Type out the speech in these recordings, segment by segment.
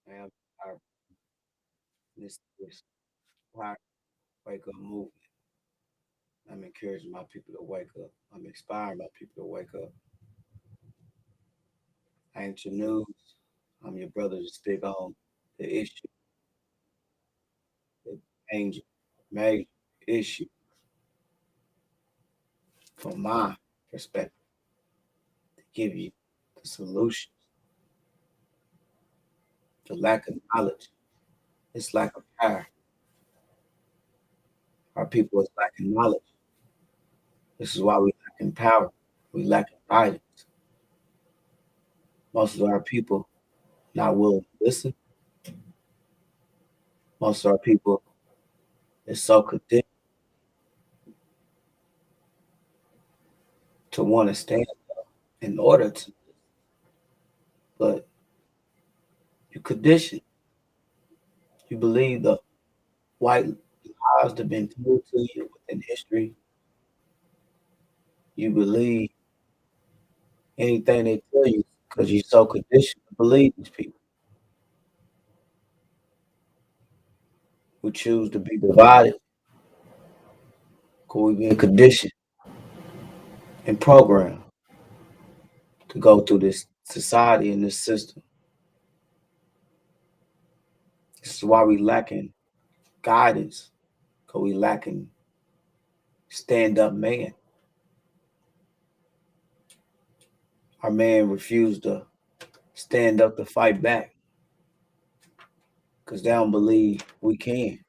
I am our this why wake up movement. I'm encouraging my people to wake up. I'm inspiring my people to wake up. I ain't your news. I'm your brother to stick on the issue, the major, major issue from my perspective to give you the solution. The lack of knowledge is lack of power. Our people is lacking knowledge. This is why we lacking power. We lacking guidance. Most of our people not willing to listen. Most of our people is so content to want to stand in order to, but you condition. You believe the white lies that have been told to you within history. You believe anything they tell you because you're so conditioned to believe these people who choose to be divided because we've been conditioned and programmed to go through this society and this system. This is why we lacking guidance because we lacking stand up man. Our man refused to stand up to fight back because they don't believe we can.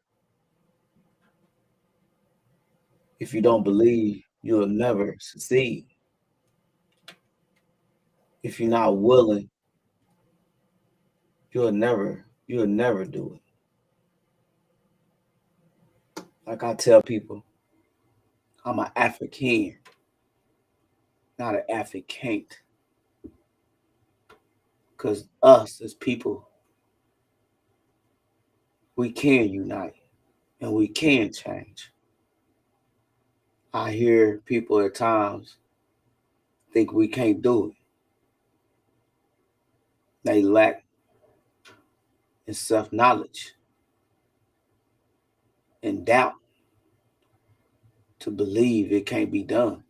If you don't believe, you'll never succeed. If you're not willing, you'll never do it. Like I tell people, I'm an African, not an Africant. Because us as people, we can unite and we can change. I hear people at times think we can't do it. They lack in self knowledge and doubt to believe it can't be done.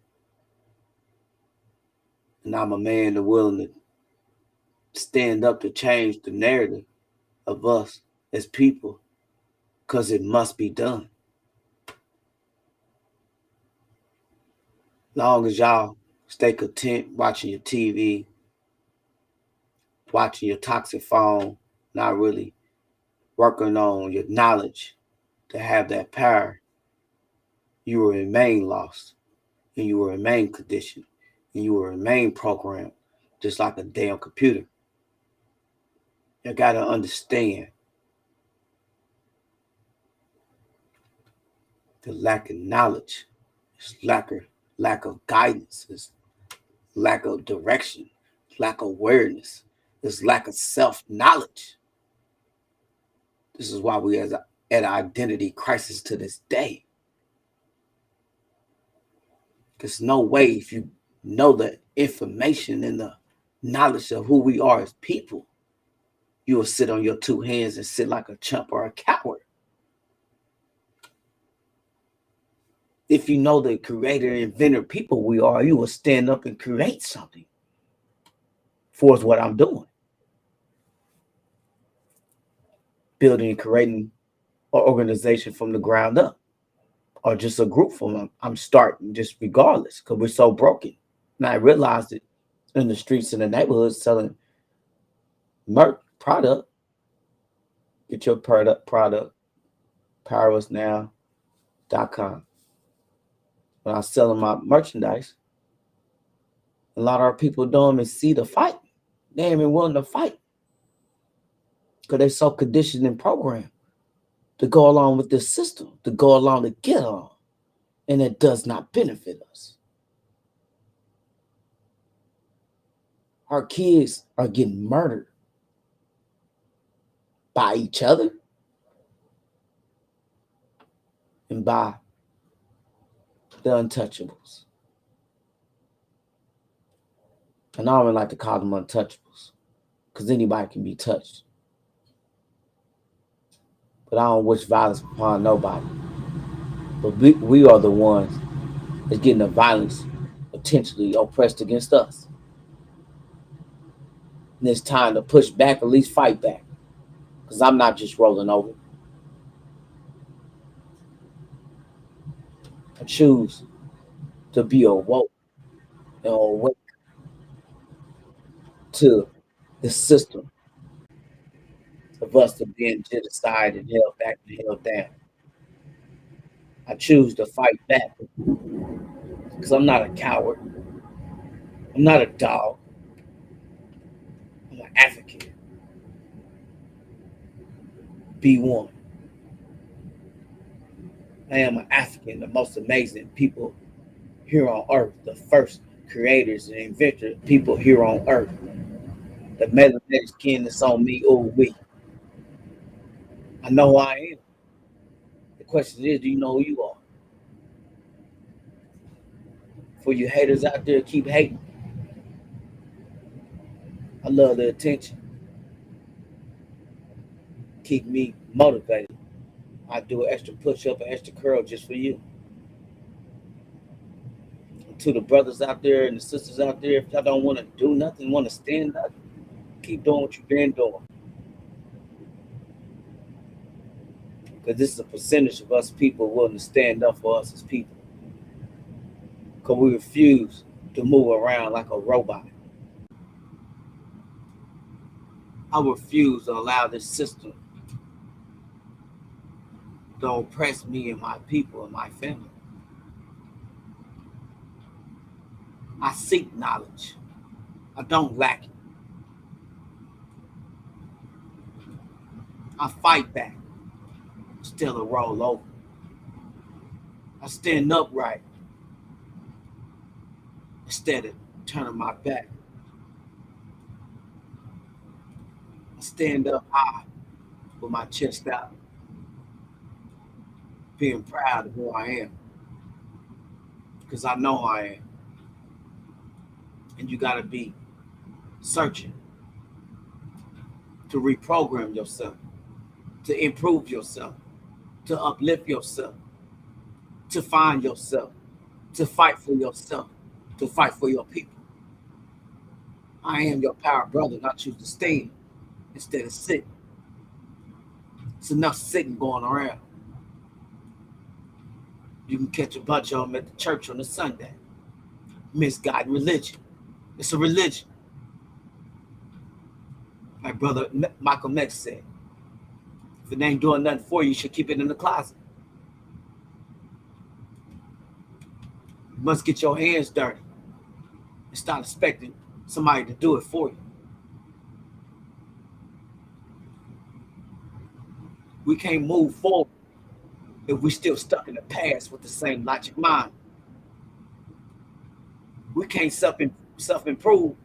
And I'm a man that willing to stand up to change the narrative of us as people because it must be done. Long as y'all stay content watching your TV, watching your toxic phone, not really working on your knowledge to have that power, you will remain lost and you will remain conditioned and you will remain programmed just like a damn computer. You got to understand the lack of knowledge, it's lack of guidance, it's lack of direction, lack of awareness, it's lack of self knowledge. This is why we are at an identity crisis to this day. There's no way if you know the information and the knowledge of who we are as people, you will sit on your two hands and sit like a chump or a coward. If you know the creator, inventor people we are, you will stand up and create something for us what I'm doing. Building and creating an organization from the ground up. Or just a group from them. I'm starting just regardless because we're so broken. And I realized it in the streets in the neighborhoods selling merch product. Get your product, powerusnow.com. When I was selling my merchandise, a lot of our people don't even see the fight. They ain't even willing to fight because they're so conditioned and programmed to go along with this system, to go along to get on. And it does not benefit us. Our kids are getting murdered by each other and by the untouchables. And I don't even like to call them untouchables because anybody can be touched. But I don't wish violence upon nobody. But we are the ones that's getting the violence potentially oppressed against us. And it's time to push back, at least fight back. Because I'm not just rolling over. I choose to be awoke and awake to the system of us to being genocide and held back and held down. I choose to fight back because I'm not a coward. I'm not a dog. I'm an advocate. Be one. I am an African, the most amazing people here on earth, the first creators and inventors, people here on earth. The melanated skin that's on me, oh we. I know who I am. The question is, do you know who you are? For you haters out there, keep hating. I love the attention. Keep me motivated. I do an extra push up, an extra curl just for you. To the brothers out there and the sisters out there, if y'all don't want to do nothing, want to stand up, keep doing what you've been doing. Because this is a percentage of us people willing to stand up for us as people. Because we refuse to move around like a robot. I refuse to allow this system to oppress me and my people and my family. I seek knowledge. I don't lack it. I fight back instead of roll over. I stand upright instead of turning my back. I stand up high with my chest out, being proud of who I am. Because I know I am. And you got to be searching to reprogram yourself, to improve yourself, to uplift yourself, to find yourself, to fight for yourself, to fight for your people. I am your power brother, and I choose to stand instead of sit. It's enough sitting going around. You can catch a bunch of them at the church on a Sunday. Misguided religion. It's a religion. My brother Michael X said, if it ain't doing nothing for you, you should keep it in the closet. You must get your hands dirty and start expecting somebody to do it for you. We can't move forward if we're still stuck in the past with the same logic mind. We can't self-improve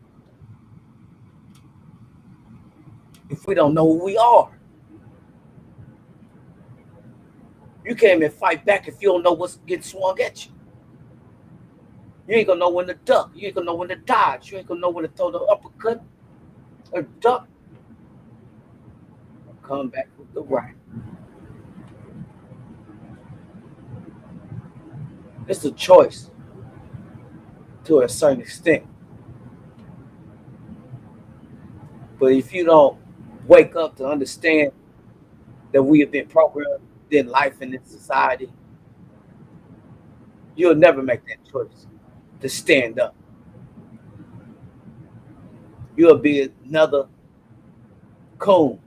if we don't know who we are. You can't even fight back if you don't know what's getting swung at you. You ain't gonna know when to duck. You ain't gonna know when to dodge. You ain't gonna know when to throw the uppercut or duck. Or come back with the right. It's a choice to a certain extent. But if you don't wake up to understand that we have been programmed in life and in society, you'll never make that choice to stand up. You'll be another coon,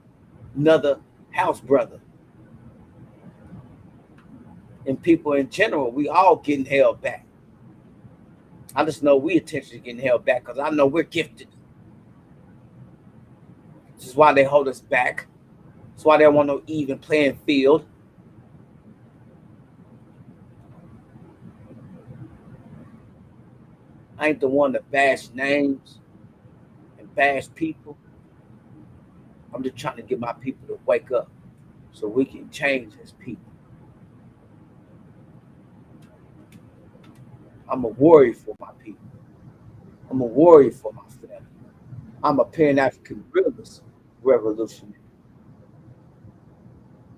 another house brother. And people in general, we all getting held back. I just know we intentionally getting held back because I know we're gifted. This is why they hold us back. That's why they don't want no even playing field. I ain't the one to bash names and bash people. I'm just trying to get my people to wake up so we can change as people. I'm a warrior for my people. I'm a warrior for my family. I'm a Pan-African realist revolutionary.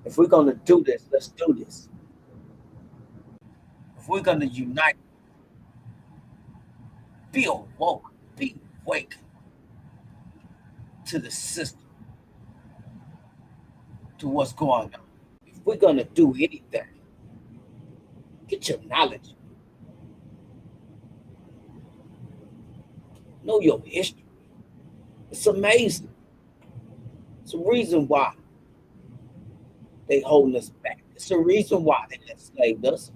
If we're gonna do this, let's do this. If we're gonna unite, be awoke, be awake to the system, to what's going on. If we're gonna do anything, get your knowledge, know your history. It's amazing. It's a reason why they holding us back. It's a reason why they enslaved us.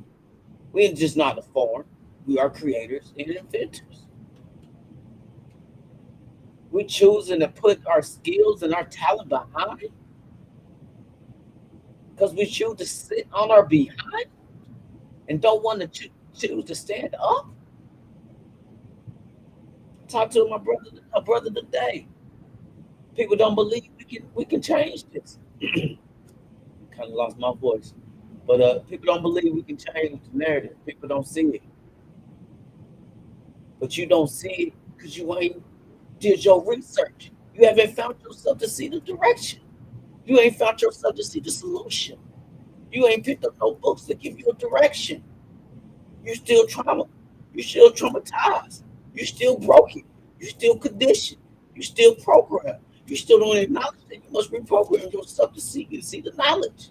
We're just not a form. We are creators and inventors. We're choosing to put our skills and our talent behind it because we choose to sit on our behind and don't want to choose to stand up. Talk to my brother today. People don't believe we can change this. Kind of lost my voice, but people don't believe we can change the narrative. People don't see it, but you don't see it because you ain't did your research. You haven't found yourself to see the direction. You ain't found yourself to see the solution. You ain't picked up no books to give you a direction. You're still trauma. You're still traumatized. You're still broken. You're still conditioned. You're still programmed. You still don't acknowledge that you must reprogram yourself to see and see the knowledge.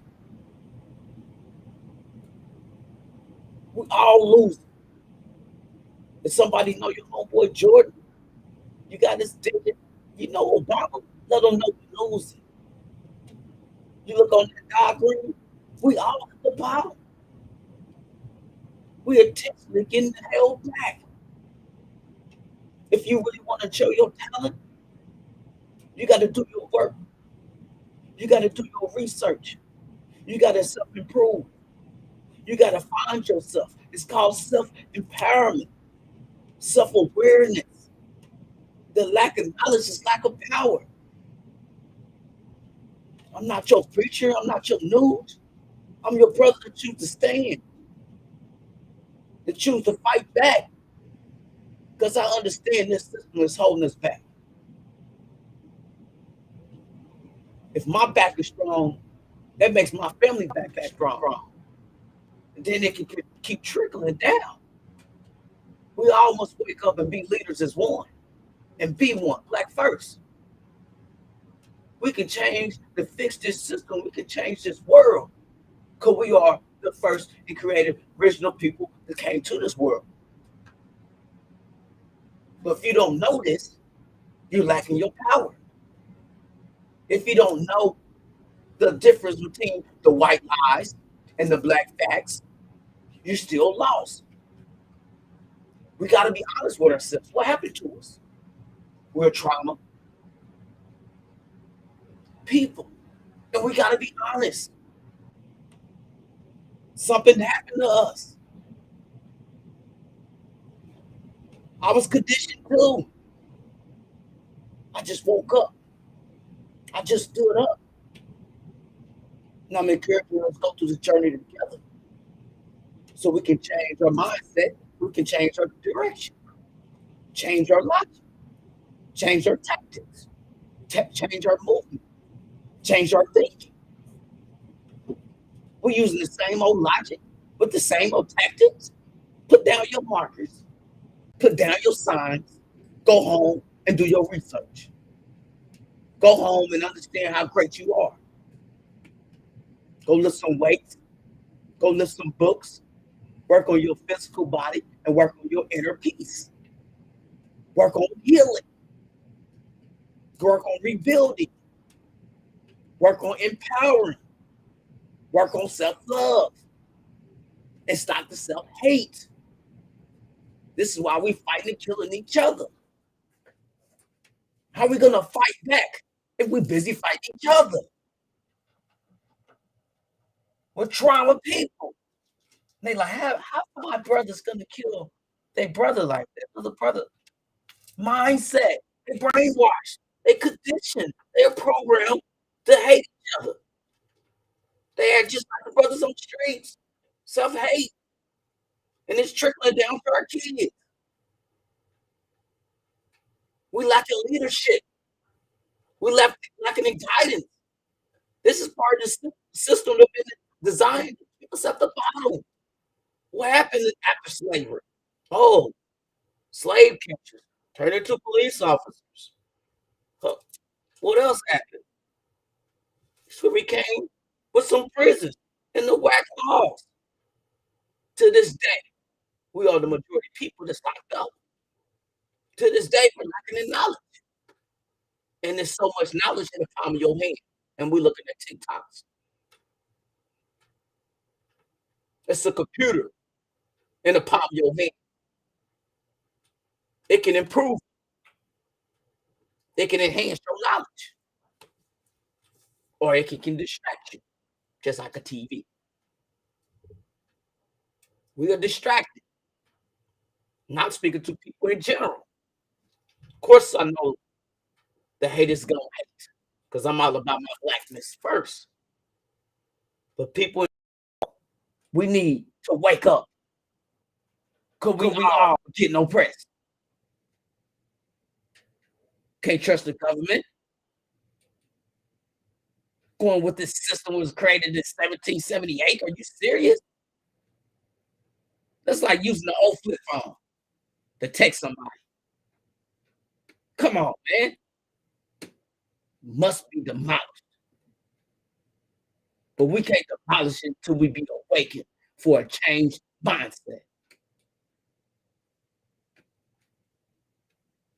We all lose. If somebody know your homeboy Jordan, you got this ticket, you know Obama, let them know you losing. You look on that diagram, we all at the bottom. We are intentionally getting held back. If you really want to show your talent, you got to do your work. You got to do your research. You got to self improve. You got to find yourself. It's called self empowerment, self awareness. The lack of knowledge is lack of power. I'm not your preacher. I'm not your news. I'm your brother that choose to stand, that choose to fight back because I understand this system is holding us back. If my back is strong, that makes my family back strong. And then it can keep trickling down. We all must wake up and be leaders as one and be one, black first. We can change to fix this system. We can change this world because we are the first and creative original people that came to this world. But if you don't know this, you're lacking your power. If you don't know the difference between the white lies and the black facts, you're still lost. We got to be honest with ourselves. What happened to us? We're trauma people, and we got to be honest. Something happened to us. I was conditioned too. I just woke up. I just stood up. And I'm encouraging us to go through the journey together so we can change our mindset. We can change our direction, change our logic, change our tactics, change our movement, change our thinking. We're using the same old logic with the same old tactics. Put down your markers, put down your signs, go home and do your research. Go home and understand how great you are. Go lift some weights, go lift some books, work on your physical body, and work on your inner peace. Work on healing, work on rebuilding, work on empowering, work on self love, and stop the self hate. This is why we fighting and killing each other. How are we gonna fight back if we're busy fighting each other? We're trauma people. And they like, how my brother's gonna kill their brother like that? Other brother mindset. They brainwashed. They conditioned. They're programmed to hate each other. They are just like the brothers on the streets. Self hate. And it's trickling down to our kids. We lacking leadership. We lacking in guidance. This is part of the system system that been designed to keep us at the bottom. What happened after slavery? Oh, slave catchers turned into police officers. Huh. What else happened? So we came with some prisons and the wax laws. To this day, we are the majority of people that's locked up. To this day, we're lacking in knowledge. And there's so much knowledge in the palm of your hand. And we're looking at TikToks. It's a computer in the palm of your hand. It can improve, it can enhance your knowledge, or it can distract you, just like a TV. We are distracted, not speaking to people in general. Of course, I know the hate is going to hate because I'm all about my blackness first. But people, we need to wake up because we all getting oppressed. Can't trust the government. Going with this system was created in 1778. Are you serious? That's like using the old flip phone to text somebody. Come on, man. Must be demolished. But we can't demolish it until we be awakened for a changed mindset.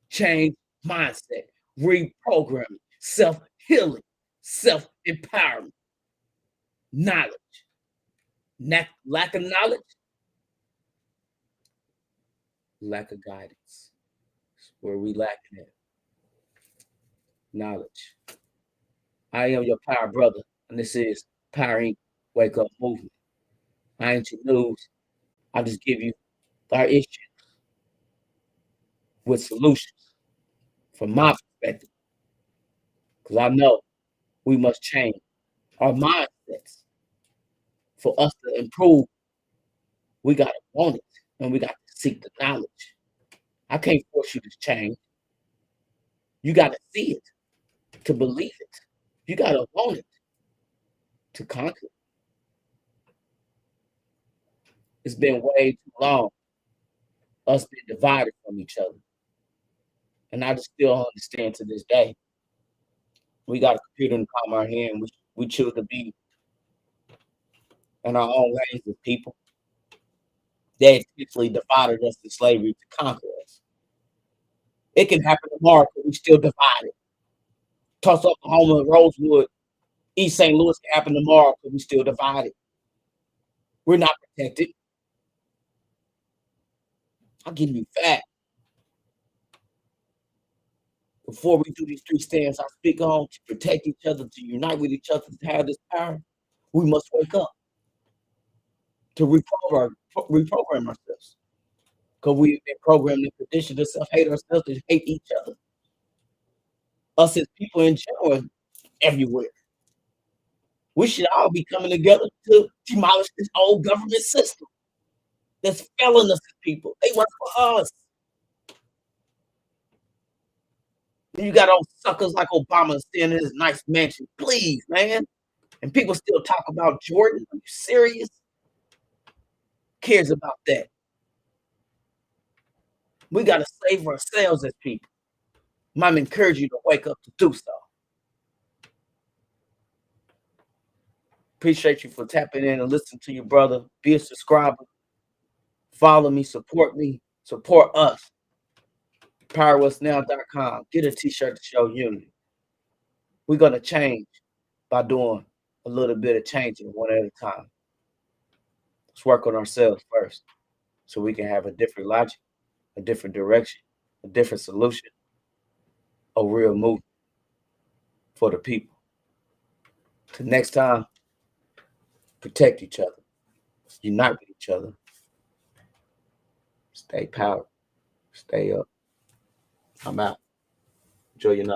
Change mindset, reprogramming, self-healing, self-empowerment, knowledge. Lack of knowledge, lack of guidance. That's where we lacking it. Knowledge. I am your power brother, and this is Powering Wake Up Movement. I ain't your news. I just give you our issues with solutions from my perspective. Because I know we must change our mindsets. For us to improve, we got to want it and we got to seek the knowledge. I can't force you to change. You got to see it to believe it. You got to want it to conquer. It's been way too long, us being divided from each other. And I just still understand to this day. We got a computer in the palm of our hand. We choose to be in our own lanes with people. They intentionally divided us to slavery to conquer us. It can happen tomorrow, but we still divided. Tulsa, Oklahoma, Rosewood, East St. Louis can happen tomorrow, but we still divided. We're not protected. I'll give you fact. Before we do these 3 stands I speak on to protect each other, to unite with each other, to have this power, we must wake up to reprogram ourselves. Because we've been programmed and conditioned to self-hate ourselves, to hate each other. Us as people in general, everywhere. We should all be coming together to demolish this old government system that's failing us as people. They work for us. And you got old suckers like Obama standing in his nice mansion. Please, man. And people still talk about Jordan. Are you serious? Cares about that? We got to save ourselves as people. Mom encourage you to wake up to do so. Appreciate you for tapping in and listening to your brother. Be a subscriber. Follow me, support us. PowerWhat'sNow.com. Get a t-shirt to show unity. We're going to change by doing a little bit of changing one at a time. Let's work on ourselves first so we can have a different logic, a different direction, a different solution, a real movement for the people. Till next time, protect each other, unite with each other, stay powered, stay up. I'm out. Enjoy your night.